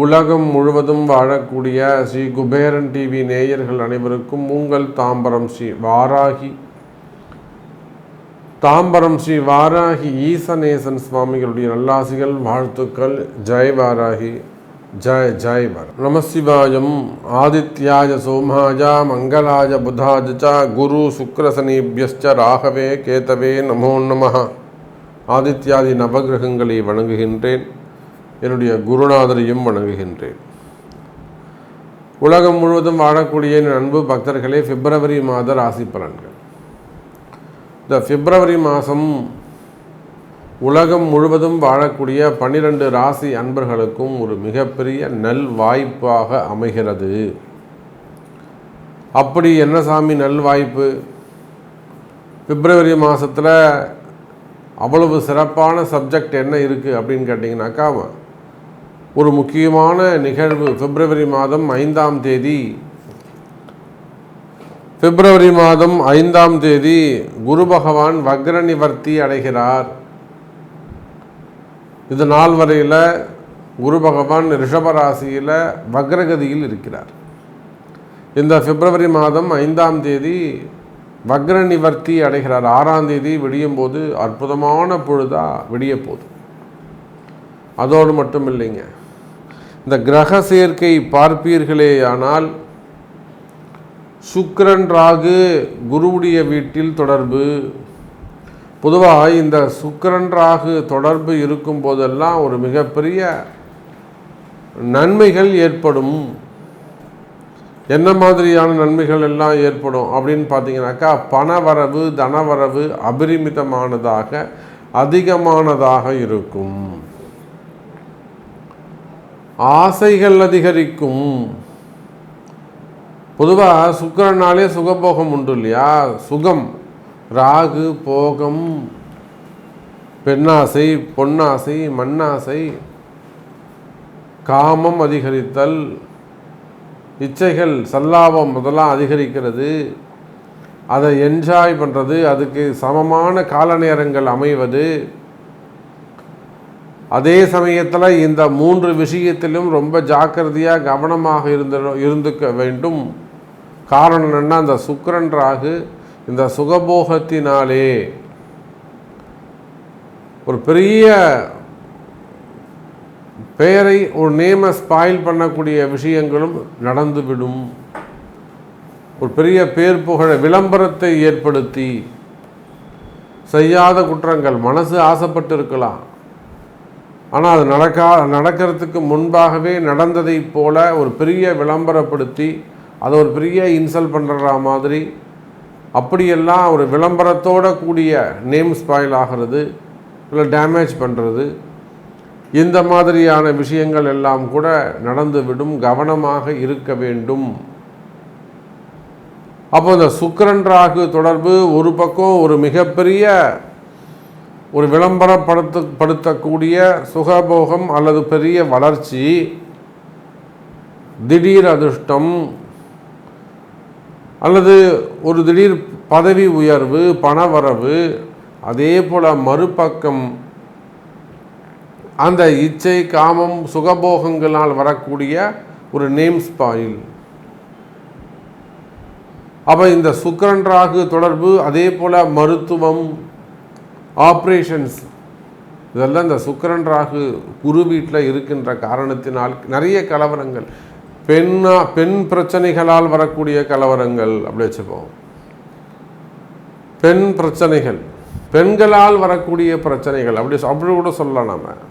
உலகம் முழுவதும் வாழக்கூடிய ஸ்ரீ குபேரன் டிவி நேயர்கள் அனைவருக்கும் உங்கள் தாம்பரம் ஸ்ரீ வாராகி ஈசநேசன் சுவாமிகளுடைய நல்லாசிகள், வாழ்த்துக்கள். ஜெய் வாராகி, ஜெய் ஜெய் வாராகி. நமசிவாயம். ஆதித்யாய சோமாய மங்களாய புதாய குரு சுக்ரசனீபியஸ்ச ராகவே கேதவே நமோ நமः. ஆதித்யாதி நவகிரகங்களை வணங்குகின்றேன். என்னுடைய குருநாதரையும் வணங்குகின்றேன். உலகம் முழுவதும் வாழக்கூடிய என் அன்பு பக்தர்களே, பிப்ரவரி மாத ராசி பலன்கள். இந்த பிப்ரவரி மாதம் உலகம் முழுவதும் வாழக்கூடிய 12 ராசி அன்பர்களுக்கும் ஒரு மிகப்பெரிய நல் வாய்ப்பாக அமைகிறது. அப்படி என்ன சாமி நல் வாய்ப்பு? பிப்ரவரி மாதத்தில் அவ்வளவு சிறப்பான சப்ஜெக்ட் என்ன இருக்குது அப்படின்னு கேட்டிங்கனாக்கா, ஒரு முக்கியமான நிகழ்வு பிப்ரவரி மாதம் 5ஆம் தேதி குரு பகவான் வக்ர நிவர்த்தி அடைகிறார். இது நாள் வரையில் குரு பகவான் ரிஷபராசியில் வக்ரகதியில் இருக்கிறார். இந்த பிப்ரவரி மாதம் 5ஆம் தேதி வக்ர நிவர்த்தி அடைகிறார். 6ஆம் தேதி விடியும் போது அற்புதமான பொழுதா விடிய போகுது. அதோடு மட்டும் இல்லைங்க, இந்த கிரக சேர்க்கை பார்ப்பீர்களே ஆனால் சுக்கிரன் ராகு குருவுடைய வீட்டில் தொடர்பு. பொதுவாக இந்த சுக்கிரன் ராகு தொடர்பு இருக்கும் போதெல்லாம் ஒரு மிகப்பெரிய நன்மைகள் ஏற்படும். என்ன மாதிரியான நன்மைகள் எல்லாம் ஏற்படும் அப்படின்னு பார்த்தீங்கன்னாக்கா, பணவரவு தனவரவு அபரிமிதமானதாக அதிகமானதாக இருக்கும். ஆசைகள் அதிகரிக்கும். பொதுவாக சுக்கிரனாலே சுகபோகம் உண்டு இல்லையா? சுகம், ராகு போகம், பெண்ணாசை, பொன்னாசை, மண்ணாசை, காமம் அதிகரித்தல், இச்சைகள் சல்லாபம் முதலாம் அதிகரிக்கிறது. அதை என்ஜாய் பண்ணுறது, அதுக்கு சமமான கால நேரங்கள் அமைவது. அதே சமயத்தில் இந்த 3 விஷயத்திலும் ரொம்ப ஜாக்கிரதையாக கவனமாக இருந்துக்க வேண்டும். காரணம் என்னன்னா, அந்த சுக்கிரன் ராகு இந்த சுகபோகத்தினாலே ஒரு பெரிய பெயரை, ஒரு நேமை ஸ்பாயில் பண்ணக்கூடிய விஷயங்களும் நடந்துவிடும். ஒரு பெரிய பேர் புகழ விளம்பரத்தை ஏற்படுத்தி செய்யாத குற்றங்கள், மனசு ஆசைப்பட்டு இருக்கலாம், ஆனால் அது நடக்கிறதுக்கு முன்பாகவே நடந்ததை போல ஒரு பெரிய விளம்பரப்படுத்தி அதை ஒரு பெரிய இன்சல்ட் பண்ணுற மாதிரி, அப்படியெல்லாம் ஒரு விளம்பரத்தோடு கூடிய நேம் ஸ்பாயில் ஆகிறது, இல்லை டேமேஜ் பண்ணுறது, இந்த மாதிரியான விஷயங்கள் எல்லாம் கூட நடந்துவிடும். கவனமாக இருக்க வேண்டும். அப்போ இந்த சுக்கிரன் ராகு தொடர்பு ஒரு பக்கம் ஒரு மிகப்பெரிய ஒரு விளம்பரப்படுத்தக்கூடிய சுகபோகம் அல்லது பெரிய வளர்ச்சி, திடீர் அதிர்ஷ்டம் அல்லது ஒரு திடீர் பதவி உயர்வு, பணவரவு. அதே போல் மறுபக்கம் அந்த இச்சை, காமம், சுகபோகங்களால் வரக்கூடிய ஒரு நேம் ஸ்பாயில். அப்போ இந்த சுக்கிரன் ராகு தொடர்பு, அதே போல் மருத்துவம், ஆப்ரேஷன்ஸ், இதெல்லாம் இந்த சுக்கிரன் ராகு குரு வீட்டில் இருக்கின்ற காரணத்தினால் நிறைய கலவரங்கள், பெண் பிரச்சனைகளால் வரக்கூடிய கலவரங்கள், அப்படி வச்சுப்போம். பெண் பிரச்சனைகள், பெண்களால் வரக்கூடிய பிரச்சனைகள், அப்படி கூட சொல்லலாம் நாம்.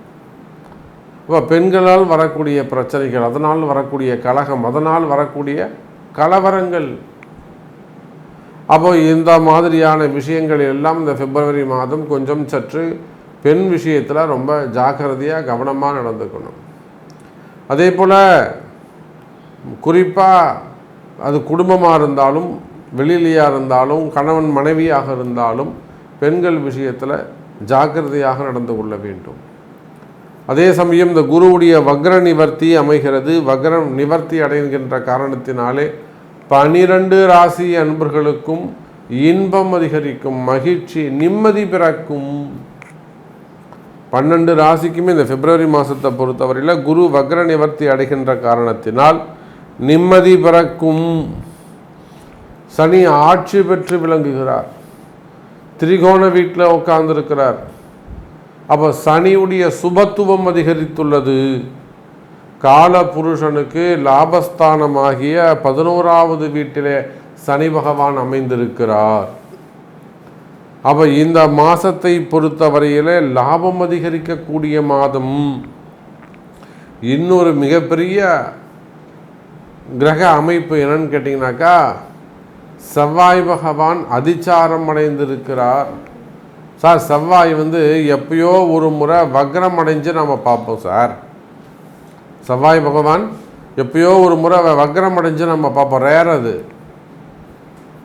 இப்போ பெண்களால் வரக்கூடிய பிரச்சனைகள், அதனால் வரக்கூடிய கலகம், அதனால் வரக்கூடிய கலவரங்கள். அப்போ இந்த மாதிரியான விஷயங்கள் எல்லாம் இந்த பிப்ரவரி மாதம் கொஞ்சம் சற்று பெண் விஷயத்தில் ரொம்ப ஜாக்கிரதையாக கவனமாக நடந்துக்கணும். அதே போல் குறிப்பாக அது குடும்பமாக இருந்தாலும், வெளியிலையாக இருந்தாலும், கணவன் மனைவியாக இருந்தாலும் பெண்கள் விஷயத்தில் ஜாக்கிரதையாக நடந்து கொள்ள வேண்டும். அதே சமயம் இந்த குருவுடைய வக்ர நிவர்த்தி அமைகிறது. வக்ர நிவர்த்தி அடைகின்ற காரணத்தினாலே 12 ராசி அன்பர்களுக்கும் இன்பம் அதிகரிக்கும், மகிழ்ச்சி, நிம்மதி பிறக்கும். 12 ராசிக்குமே இந்த பிப்ரவரி மாதத்தை பொறுத்தவரையில் குரு வக்ர நிவர்த்தி அடைகின்ற காரணத்தினால் நிம்மதி பிறக்கும். சனி ஆட்சி பெற்று விளங்குகிறார், திரிகோண வீட்டில் உட்கார்ந்துருக்கிறார். அப்போ சனியுடைய சுபத்துவம் அதிகரித்துள்ளது. கால புருஷனுக்கு லாபஸ்தானமாகிய 11வது வீட்டிலே சனி பகவான் அமைந்திருக்கிறார். அப்போ இந்த மாதத்தை பொறுத்தவரையில் லாபம் அதிகரிக்கக்கூடிய மாதம். இன்னொரு மிகப்பெரிய கிரக அமைப்பு என்னன்னு கேட்டிங்கனாக்கா, செவ்வாய் பகவான் அதிச்சாரம் அடைந்திருக்கிறார். சார், செவ்வாய் எப்பயோ ஒரு முறை வக்ரம் அடைஞ்சு நம்ம பார்ப்போம் சார். செவ்வாய் பகவான் எப்பயோ ஒரு முறை வக்ரம் அடைஞ்சு நம்ம பார்ப்போம், ரேர் அது.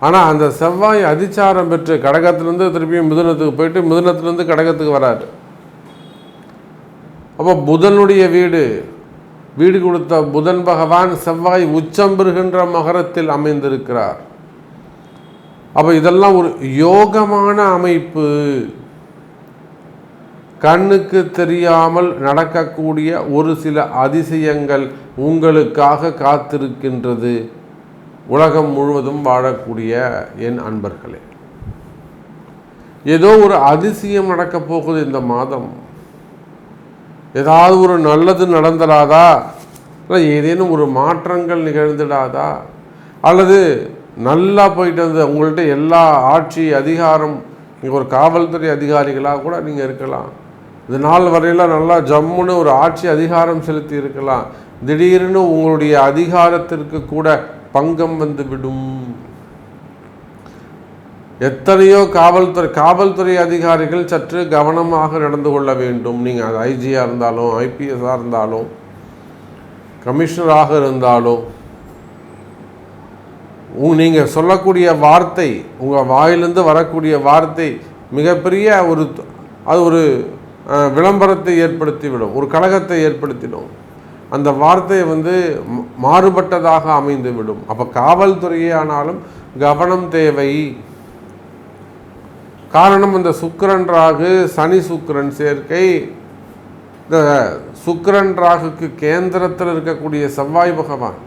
ஆனால் அந்த செவ்வாய் அதிச்சாரம் பெற்று கடகத்திலேருந்து திருப்பியும் மிதுனத்துக்கு போயிட்டு மிதுனத்திலேருந்து கடகத்துக்கு வராரு. அப்போ புதனுடைய வீடு கொடுத்த புதன் பகவான் செவ்வாய் உச்சம் பெறுகின்ற மகரத்தில் அமைந்திருக்கிறார். அப்போ இதெல்லாம் ஒரு யோகமான அமைப்பு. கண்ணுக்கு தெரியாமல் நடக்கக்கூடிய ஒரு சில அதிசயங்கள் உங்களுக்காக காத்திருக்கின்றது. உலகம் முழுவதும் வாழக்கூடிய என் அன்பர்களே, ஏதோ ஒரு அதிசயம் நடக்கப் போகுது இந்த மாதம். ஏதாவது ஒரு நல்லது நடந்துடாதா, இல்லை ஏதேனும் ஒரு மாற்றங்கள் நிகழ்ந்துடாதா, அல்லது நல்லா போயிட்டு வந்து உங்கள்கிட்ட எல்லா ஆட்சி அதிகாரம், நீங்கள் ஒரு காவல்துறை அதிகாரிகளாக கூட நீங்கள் இருக்கலாம், இது நாள் வரையில் நல்லா ஜம்முன்னு ஒரு ஆட்சி அதிகாரம் செலுத்தி இருக்கலாம். திடீர்னு உங்களுடைய அதிகாரத்திற்கு கூட பங்கம் வந்துவிடும். எத்தனையோ காவல்துறை அதிகாரிகள் சற்று கவனமாக நடந்து கொள்ள வேண்டும். நீங்கள் அது ஐஜியாக இருந்தாலும், ஐபிஎஸ்ஸாக இருந்தாலும், கமிஷனராக இருந்தாலும், நீங்கள் சொல்லக்கூடிய வார்த்தை, உங்கள் வாயிலிருந்து வரக்கூடிய வார்த்தை மிகப்பெரிய ஒரு விளம்பரத்தை ஏற்படுத்திவிடும், ஒரு கலகத்தை ஏற்படுத்திடும். அந்த வார்த்தை மாறுபட்டதாக அமைந்துவிடும். அப்போ காவல்துறையே ஆனாலும் கவனம் தேவை. காரணம், இந்த சுக்கிரன் ராகு சனி சுக்கிரன் சேர்க்கை. இந்த சுக்கிரன் ராகுக்கு கேந்திரத்தில் இருக்கக்கூடிய செவ்வாய் பகவான்.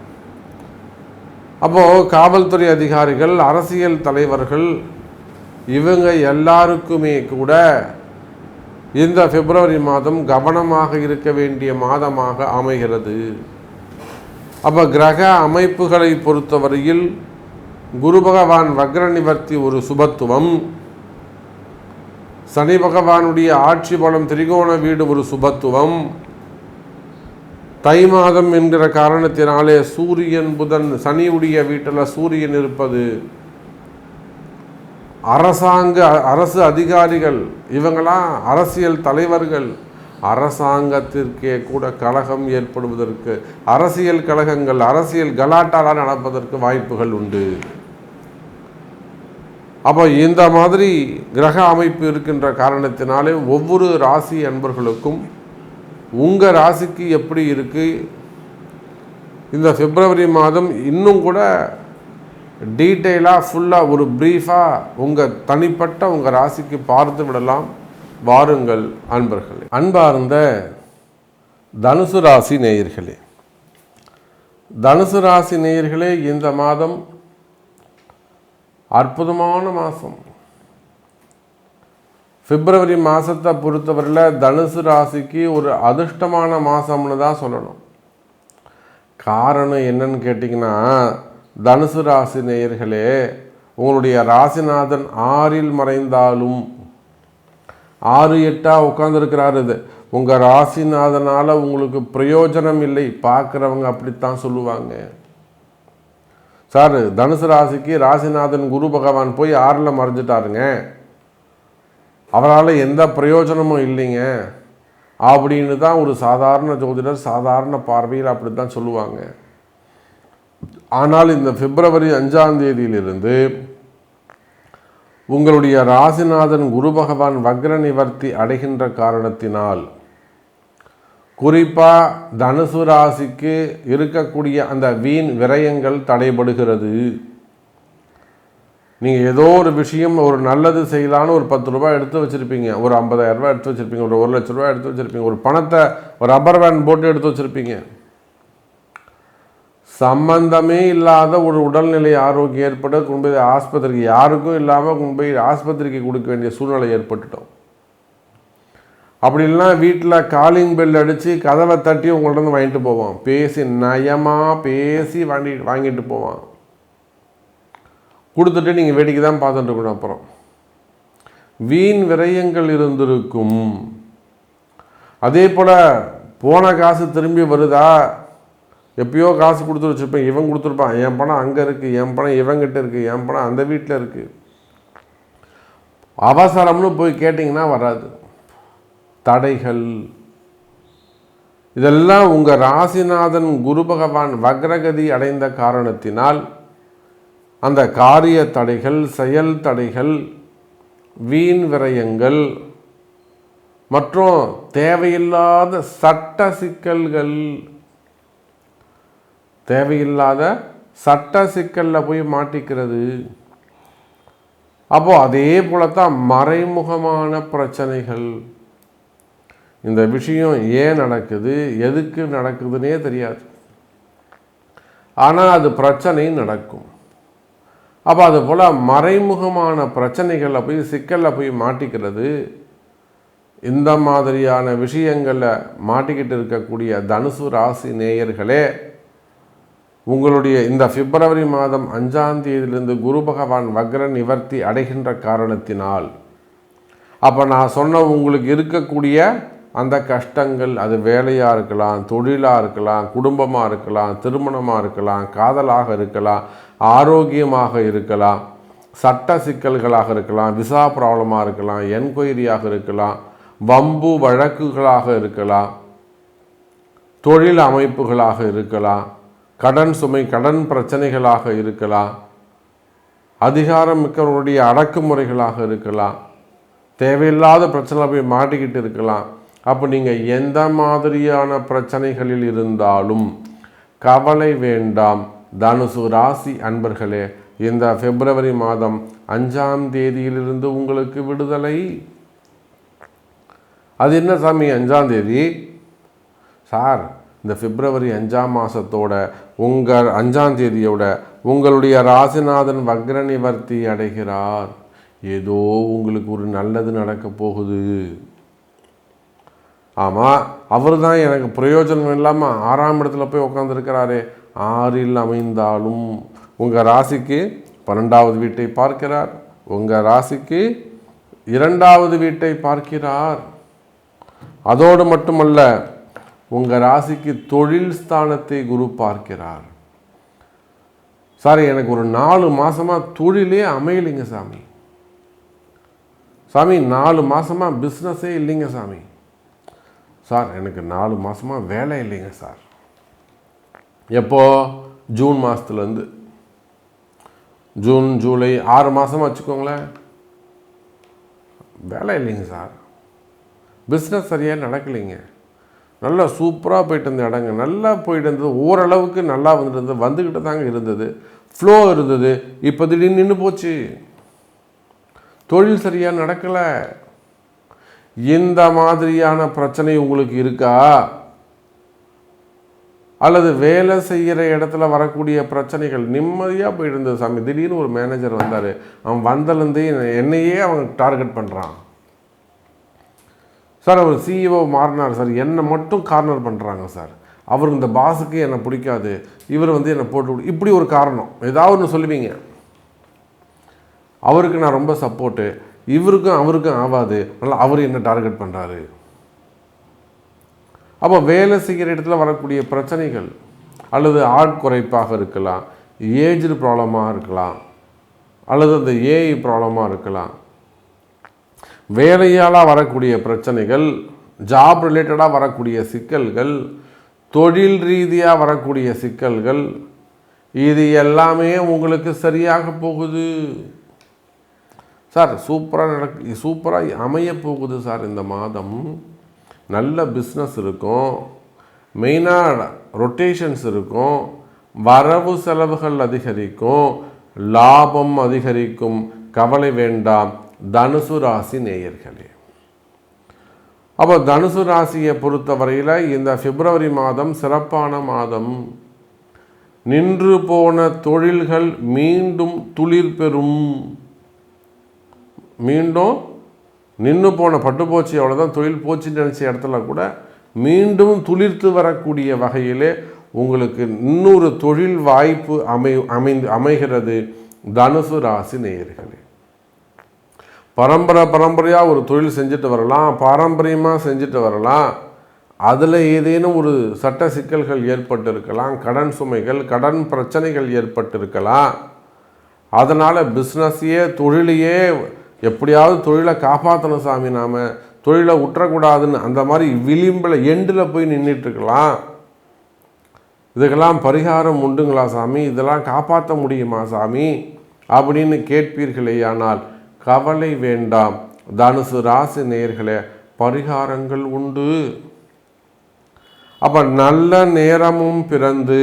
அப்போது காவல்துறை அதிகாரிகள், அரசியல் தலைவர்கள், இவங்க எல்லாருக்குமே கூட இந்த பிப்ரவரி மாதம் கவனமாக இருக்க வேண்டிய மாதமாக அமைகிறது. அப்போ கிரக அமைப்புகளை பொறுத்தவரையில் குரு பகவான் வக்ர நிவர்த்தி ஒரு சுபத்துவம், சனி பகவானுடைய ஆட்சி பலம் திரிகோண வீடு ஒரு சுபத்துவம், தை மாதம் என்கிற காரணத்தினாலே சூரியன் புதன் சனியுடைய வீட்டில் சூரியன் இருப்பது, அரசு அதிகாரிகள், இவங்களாம் அரசியல் தலைவர்கள், அரசாங்கத்திற்கே கூட கலகம் ஏற்படுவதற்கு, அரசியல் கலகங்கள், அரசியல் கலாட்டாலாம் நடப்பதற்கு வாய்ப்புகள் உண்டு. அப்போ இந்த மாதிரி கிரக அமைப்பு இருக்கின்ற காரணத்தினாலே ஒவ்வொரு ராசி அன்பர்களுக்கும் உங்கள் ராசிக்கு எப்படி இருக்குது, இந்த பிப்ரவரி மாதம் இன்னும் கூட டீட்டெயிலாக ஃபுல்லாக ஒரு ப்ரீஃபாக உங்கள் தனிப்பட்ட உங்கள் ராசிக்கு பார்த்து விடலாம். வாருங்கள் அன்பர்களே. அன்பார்ந்த தனுசு ராசி நேயர்களே, தனுசு ராசி நேயர்களே, இந்த மாதம் அற்புதமான மாதம். பிப்ரவரி மாதத்தை பொறுத்தவரையில் தனுசு ராசிக்கு ஒரு அதிர்ஷ்டமான மாதம்னு தான் சொல்லணும். காரணம் என்னன்னு கேட்டிங்கன்னா, தனுசு ராசி நேயர்களே, உங்களுடைய ராசிநாதன் 6ல் மறைந்தாலும் 6-8 உட்கார்ந்துருக்கிறாரு. இது உங்கள் ராசிநாதனால் உங்களுக்கு பிரயோஜனம் இல்லை. பார்க்குறவங்க அப்படித்தான் சொல்லுவாங்க. சார், தனுசு ராசிக்கு ராசிநாதன் குரு பகவான் போய் 6ல் மறைஞ்சிட்டாருங்க, அவரால் எந்த பிரயோஜனமும் இல்லைங்க அப்படின்னு தான் ஒரு சாதாரண ஜோதிடர் சாதாரண பார்வையில் அப்படி தான் சொல்லுவாங்க. ஆனால் இந்த பிப்ரவரி 5ஆம் தேதியிலிருந்து உங்களுடைய ராசிநாதன் குரு பகவான் வக்ர நிவர்த்தி அடைகின்ற காரணத்தினால் குறிப்பாக தனுசு ராசிக்கு இருக்கக்கூடிய அந்த வீண் விரயங்கள் தடைபடுகிறது. நீங்கள் ஏதோ ஒரு விஷயம் ஒரு நல்லது செய்யலான்னு ஒரு 10 ரூபாய் எடுத்து வச்சுருப்பீங்க, ஒரு 50,000 ரூபாய் எடுத்து வச்சுருப்பீங்க, ஒரு 1,00,000 ரூபாய் எடுத்து வச்சுருப்பீங்க, ஒரு பணத்தை ஒரு ரப்பர் பேண்ட் போட்டு எடுத்து வச்சுருப்பீங்க. சம்பந்தமே இல்லாத ஒரு உடல்நிலை ஆரோக்கியம் ஏற்பட்டு கொண்டு போய் ஆஸ்பத்திரிக்கு, யாருக்கும் இல்லாமல் கொண்டு போய் ஆஸ்பத்திரிக்கு கொடுக்க வேண்டிய சூழ்நிலை ஏற்பட்டுட்டோம். அப்படி இல்லைன்னா வீட்டில் காலிங் பெல் அடித்து கதவை தட்டி உங்கள்கிட்ட வாங்கிட்டு போவான், பேசி நயமாக பேசி வாங்கிட்டு போவான். கொடுத்துட்டு நீங்கள் வேடிக்கை தான் பார்த்துட்டு இருக்கணும். அப்புறம் வீண் விரயங்கள் இருந்திருக்கும். அதே போல் போன காசு திரும்பி வருதா, எப்பயோ காசு கொடுத்து வச்சுருப்பேன், இவன் கொடுத்துருப்பான், என் பணம் அங்கே இருக்குது, என் பணம் இவங்கிட்ட இருக்குது, என் பணம் அந்த வீட்டில் இருக்குது. அவசரம்னு போய் கேட்டிங்கன்னா வராது. தடைகள் இதெல்லாம் உங்கள் ராசிநாதன் குரு பகவான் வக்ரகதி அடைந்த காரணத்தினால் அந்த காரிய தடைகள், செயல் தடைகள், வீண் விரயங்கள் மற்றும் தேவையில்லாத சட்ட சிக்கல்கள், தேவையில்லாத சட்ட சிக்கலில் போய் மாட்டிக்கிறது. அப்போது அதே போல தான் மறைமுகமான பிரச்சனைகள். இந்த விஷயம் ஏன் நடக்குது, எதுக்கு நடக்குதுன்னே தெரியாது, ஆனால் அது பிரச்சனை நடக்கும். அப்போ அது போல் மறைமுகமான பிரச்சனைகளில் போய் சிக்கலில் போய் மாட்டிக்கிறது. இந்த மாதிரியான விஷயங்களில் மாட்டிக்கிட்டு இருக்கக்கூடிய தனுசு ராசி நேயர்களே, உங்களுடைய இந்த பிப்ரவரி மாதம் 5ஆம் தேதியிலிருந்து குரு பகவான் வக்ர நிவர்த்தி அடைகின்ற காரணத்தினால், அப்போ நான் சொன்ன உங்களுக்கு இருக்கக்கூடிய அந்த கஷ்டங்கள், அது வேலையாக இருக்கலாம், தொழிலாக இருக்கலாம், குடும்பமாக இருக்கலாம், திருமணமாக இருக்கலாம், காதலாக இருக்கலாம், ஆரோக்கியமாக இருக்கலாம், சட்ட சிக்கல்களாக இருக்கலாம், விசா ப்ராப்ளமாக இருக்கலாம், என்கொயரியாக இருக்கலாம், வம்பு வழக்குகளாக இருக்கலாம், தொழில் அமைப்புகளாக இருக்கலாம், கடன் சுமை கடன் பிரச்சனைகளாக இருக்கலாம், அதிகாரம் மிக்கவர்களுடைய அடக்குமுறைகளாக இருக்கலாம், தேவையில்லாத பிரச்சனை போய் மாட்டிக்கிட்டு இருக்கலாம். அப்போ நீங்கள் எந்த மாதிரியான பிரச்சனைகளில் இருந்தாலும் கவலை வேண்டாம். தனுசு ராசி அன்பர்களே, இந்த பிப்ரவரி மாதம் 5ஆம் தேதியிலிருந்து உங்களுக்கு விடுதலை. அது என்ன சாமி 5ஆம் தேதி? சார், இந்த பிப்ரவரி 5ஆம் மாதத்தோட உங்கள் 5ஆம் தேதியோட உங்களுடைய ராசிநாதன் வக்ர நிவர்த்தி அடைகிறார். ஏதோ உங்களுக்கு ஒரு நல்லது நடக்க போகுது. ஆமாம், அவர் தான் எனக்கு பிரயோஜனம் இல்லாமல் 6ஆம் இடத்துல போய் உட்காந்துருக்கிறாரே. 6இல் அமைந்தாலும் உங்கள் ராசிக்கு 12வது வீட்டை பார்க்கிறார், உங்கள் ராசிக்கு 2வது வீட்டை பார்க்கிறார். அதோடு மட்டுமல்ல, உங்கள் ராசிக்கு தொழில் ஸ்தானத்தை குரு பார்க்கிறார். சார், எனக்கு ஒரு 4 மாதமாக தொழிலே அமையலைங்க சாமி. சாமி, 4 மாதமாக பிஸ்னஸே இல்லைங்க சாமி. சார், எனக்கு 4 மாதமாக வேலை இல்லைங்க சார். எப்போ? ஜூன் மாதத்துலேருந்து. ஜூன், ஜூலை 6 மாதமாக வச்சுக்கோங்களேன், வேலை இல்லைங்க சார். பிஸ்னஸ் சரியாக நடக்கலைங்க. நல்லா சூப்பராக போயிட்டு இருந்த இடங்க, நல்லா போயிட்டு இருந்தது, ஓரளவுக்கு நல்லா வந்துக்கிட்டு தாங்க இருந்தது, ஃப்ளோ இருந்தது. இப்போ திடீர்னு நின்று போச்சு, தொழில் சரியாக நடக்கலை. இந்த மாதிரியான பிரச்சனை உங்களுக்கு இருக்கா? அல்லது வேலை செய்கிற இடத்துல வரக்கூடிய பிரச்சனைகள், நிம்மதியாக போயிட்டு இருந்தது சாமி, திடீர்னு ஒரு மேனேஜர் வந்தார், அவன் வந்தலேருந்தே என்னையே அவன் டார்கெட் பண்ணுறான் சார். அவர் சிஇஓ மாறினார் சார், என்னை மட்டும் கார்னர் பண்ணுறாங்க சார். அவர் இந்த பாஸுக்கு என்னை பிடிக்காது, இவர் என்னை போட்டு இப்படி ஒரு காரணம் ஏதாவது ஒன்று சொல்லுவீங்க. அவருக்கு நான் ரொம்ப சப்போர்ட்டு, இவருக்கும் அவருக்கும் ஆகாது, அதனால் அவர் என்ன டார்கெட் பண்ணுறாரு. அப்போ வேலை செய்கிற இடத்துல வரக்கூடிய பிரச்சனைகள், அல்லது ஆட்குறைப்பாக இருக்கலாம், ஏஜ்டு ப்ராப்ளமாக இருக்கலாம், அல்லது அந்த ஏஐ ப்ராப்ளமாக இருக்கலாம், வேலையால் வரக்கூடிய பிரச்சனைகள், ஜாப் ரிலேட்டடாக வரக்கூடிய சிக்கல்கள், தொழில் ரீதியாக வரக்கூடிய சிக்கல்கள், இது எல்லாமே உங்களுக்கு சரியாக போகுது சார். சூப்பராக அமைய போகுது சார். இந்த மாதம் நல்ல பிஸ்னஸ் இருக்கும், மெயினாக ரொட்டேஷன்ஸ் இருக்கும், வரவு செலவுகள் அதிகரிக்கும், லாபம் அதிகரிக்கும். கவலை வேண்டாம் தனுசு ராசி நேயர்களே. அப்போ தனுசு ராசியை பொறுத்தவரையில் இந்த பிப்ரவரி மாதம் சிறப்பான மாதம். நின்று போன தொழில்கள் மீண்டும் துளிர் பெறும். மீண்டும் நின்று போன பட்டு போச்சு, அவ்வளோதான் தொழில் போச்சுன்னு நினச்ச இடத்துல கூட மீண்டும் துளிர்த்து வரக்கூடிய வகையிலே உங்களுக்கு இன்னொரு தொழில் வாய்ப்பு அமைகிறது தனுசு ராசி நேயர்களே. பரம்பரையாக ஒரு தொழில் செஞ்சுட்டு வரலாம், பாரம்பரியமாக செஞ்சுட்டு வரலாம். அதில் ஏதேனும் ஒரு சட்ட சிக்கல்கள் ஏற்பட்டு இருக்கலாம், கடன் சுமைகள் கடன் பிரச்சனைகள் ஏற்பட்டு இருக்கலாம். அதனால் பிஸ்னஸையே தொழிலையே எப்படியாவது தொழிலை காப்பாற்றணும் சாமி, நாம் தொழிலை விட்டுறக்கூடாதுன்னு அந்த மாதிரி விளிம்பில் எண்டில் போய் நின்றுட்டுருக்கலாம். இதுக்கெல்லாம் பரிகாரம் உண்டுங்களா சாமி, இதெல்லாம் காப்பாற்ற முடியுமா சாமி அப்படின்னு கேட்பீர்களே. ஆனால் கவலை வேண்டாம் தனுசு ராசி நேயர்களே, பரிகாரங்கள் உண்டு. அப்போ நல்ல நேரமும் பிறந்து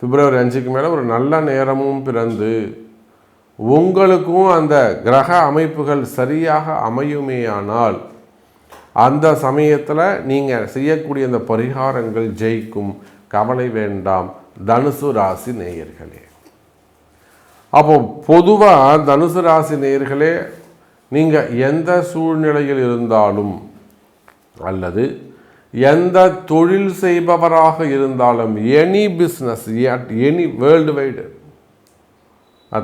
பிப்ரவரி 5க்கு மேலே ஒரு நல்ல நேரமும் பிறந்து உங்களுக்கும் அந்த கிரக அமைப்புகள் சரியாக அமையுமேயானால் அந்த சமயத்தில் நீங்கள் செய்யக்கூடிய அந்த பரிகாரங்கள் ஜெயிக்கும். கவலை வேண்டாம் தனுசு ராசி நேயர்களே. அப்போ பொதுவாக தனுசு ராசி நேயர்களே, நீங்கள் எந்த சூழ்நிலையில் இருந்தாலும் அல்லது எந்த தொழில் செய்பவராக இருந்தாலும், any business any world wide,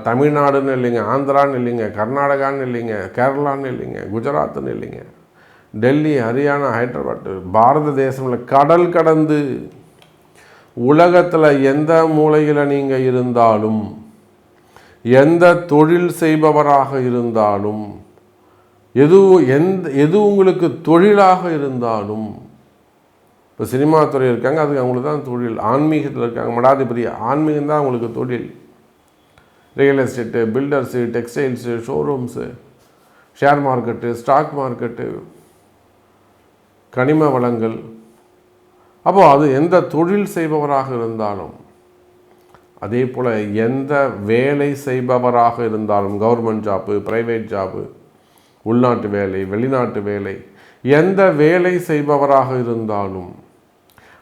தமிழ்நாடுன்னு இல்லைங்க, ஆந்திரான்னு இல்லைங்க, கர்நாடகான்னு இல்லைங்க, கேரளான்னு இல்லைங்க, குஜராத்துன்னு இல்லைங்க, டெல்லி, ஹரியானா, ஹைதராபாத், பாரத தேசமில் கடல் கடந்து உலகத்தில் எந்த மூலையில் நீங்கள் இருந்தாலும், எந்த தொழில் செய்பவராக இருந்தாலும், எது உங்களுக்கு தொழிலாக இருந்தாலும், இப்போ சினிமா துறை இருக்காங்க, அதுக்கு அவங்களுக்கு தான் தொழில். ஆன்மீகத்தில் இருக்காங்க, மடாதிபதி, ஆன்மீகம் தான் அவங்களுக்கு தொழில். Real estate, builders, textiles, showrooms, share market, stock market, கனிம வளங்கள். அப்போது அது எந்த தொழில் செய்பவராக இருந்தாலும், அதே போல் எந்த வேலை செய்பவராக இருந்தாலும், கவர்மெண்ட் ஜாப்பு, ப்ரைவேட் ஜாப்பு, உள்நாட்டு வேலை, வெளிநாட்டு வேலை, எந்த வேலை செய்பவராக இருந்தாலும்,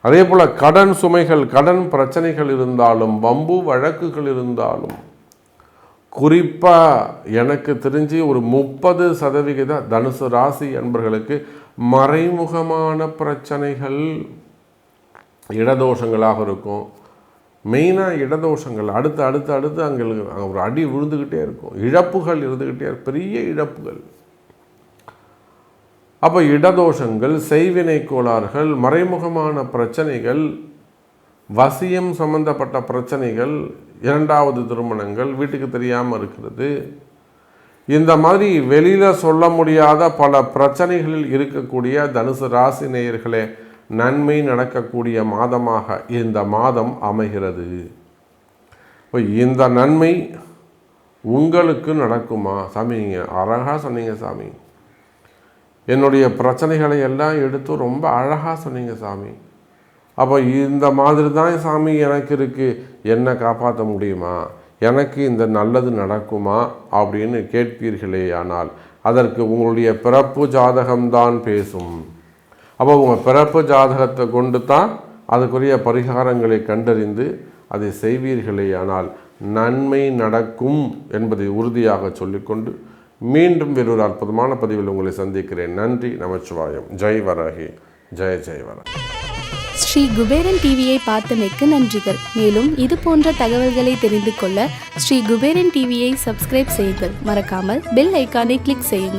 அதே போல் கடன் சுமைகள் கடன் பிரச்சனைகள் இருந்தாலும், வம்பு வழக்குகள் இருந்தாலும், குறிப்பாக எனக்கு தெரிஞ்சு ஒரு 30% தனுசு ராசி என்பர்களுக்கு மறைமுகமான பிரச்சனைகள் இடதோஷங்களாக இருக்கும். மெயினாக இடதோஷங்கள் அடுத்து அடுத்து அடுத்து அங்கே ஒரு அடி விழுந்துக்கிட்டே இருக்கும், இழப்புகள் இருந்துக்கிட்டே, பெரிய இழப்புகள். அப்போ இடதோஷங்கள், செய்வினை கோளாறுகள், மறைமுகமான பிரச்சனைகள், வசியம் சம்பந்தப்பட்ட பிரச்சனைகள், இரண்டாவது திருமணங்கள், வீட்டுக்கு தெரியாமல் இருக்கிறது, இந்த மாதிரி வெளியில் சொல்ல முடியாத பல பிரச்சனைகளில் இருக்கக்கூடிய தனுசு ராசி நேயர்களே, நன்மை நடக்கக்கூடிய மாதமாக இந்த மாதம் அமைகிறது. இப்போ இந்த நன்மை உங்களுக்கு நடக்குமா சாமி? நீங்கள் அழகாக சொன்னீங்க சாமி, என்னுடைய பிரச்சனைகளை எல்லாம் எடுத்து ரொம்ப அழகாக சொன்னீங்க சாமி. அப்போ இந்த மாதிரி தான் சாமி எனக்கு இருக்குது, என்னை காப்பாற்ற முடியுமா, எனக்கு இந்த நல்லது நடக்குமா அப்படின்னு கேட்பீர்களே. ஆனால் அதற்கு உங்களுடைய பிறப்பு ஜாதகம்தான் பேசும். அப்போ உங்கள் பிறப்பு ஜாதகத்தை கொண்டு தான் அதுக்குரிய பரிகாரங்களை கண்டறிந்து அதை செய்வீர்களே. ஆனால் நன்மை நடக்கும் என்பதை உறுதியாக சொல்லிக்கொண்டு மீண்டும் வேறொரு அற்புதமான பதிவில் உங்களை சந்திக்கிறேன். நன்றி, நமச்சிவாயம். ஜெய் வராகி, ஜெய் ஜெய் வராகி. ஸ்ரீ குபேரன் டிவியை பார்த்தமைக்கு நன்றிகள். மேலும் இது போன்ற தகவல்களை தெரிந்து கொள்ள ஸ்ரீ குபேரன் டிவியை சப்ஸ்கிரைப் செய்யுங்கள். மறக்காமல் பெல் ஐக்கானை கிளிக் செய்யுங்கள்.